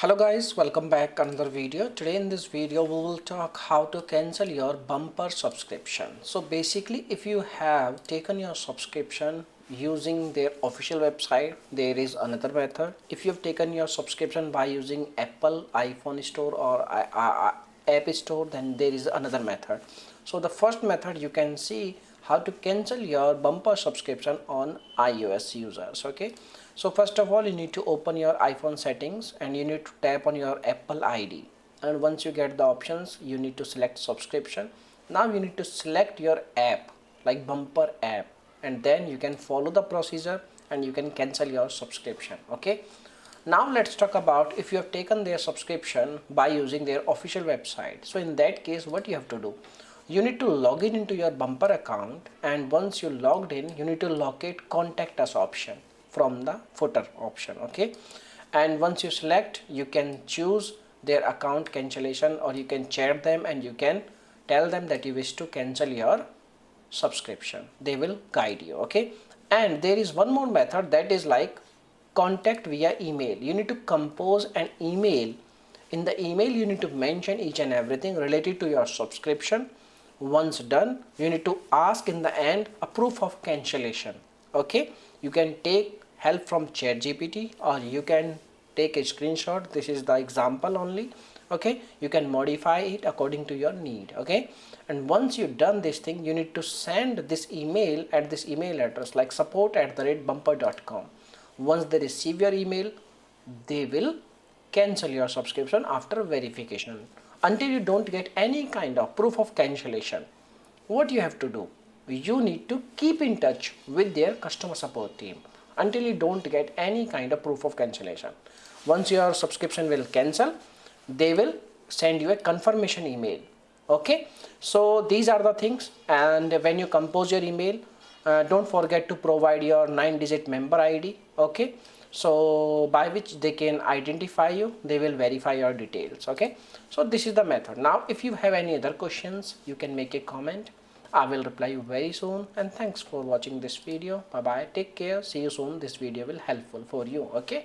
Hello guys, welcome back another video. Today in this video we will talk how to cancel your bumper subscription. So basically if you have taken your subscription using their official website, there is another method. If you have taken your subscription by using Apple iPhone store or App Store, then there is another method. So the first method, you can see how to cancel your bumper subscription on iOS users. Okay, so first of all you need to open your iPhone settings and you need to tap on your Apple ID, and once you get the options you need to select subscription. Now you need to select your app like bumper app, and then you can follow the procedure and you can cancel your subscription. Okay, now let's talk about if you have taken their subscription by using their official website. So in that case, what you have to do, you need to log in into your bumper account, and once you logged in you need to locate contact us option from the footer option. Okay, and once you select, you can choose their account cancellation, or you can chat them and you can tell them that you wish to cancel your subscription. They will guide you. Okay, and there is one more method, that is like contact via email. You need to compose an email. In the email you need to mention each and everything related to your subscription. Once done, you need to ask in the end a proof of cancellation. Okay, you can take help from ChatGPT or you can take a screenshot. This is the example only. Okay, you can modify it according to your need. Okay, and once you've done this thing, you need to send this email at this email address like support@bumper.com. Once they receive your email, they will cancel your subscription after verification. Until you don't get any kind of proof of cancellation, what you have to do, you need to keep in touch with their customer support team until you don't get any kind of proof of cancellation. Once your subscription will cancel, they will send you a confirmation email. Okay, so these are the things. And when you compose your email, don't forget to provide your 9-digit member ID. Okay, so by which they can identify you, they will verify your details. Okay, so this is the method. Now if you have any other questions, you can make a comment. I will reply you very soon, and thanks for watching this video. Bye bye, take care, see you soon. This video will helpful for you. Okay.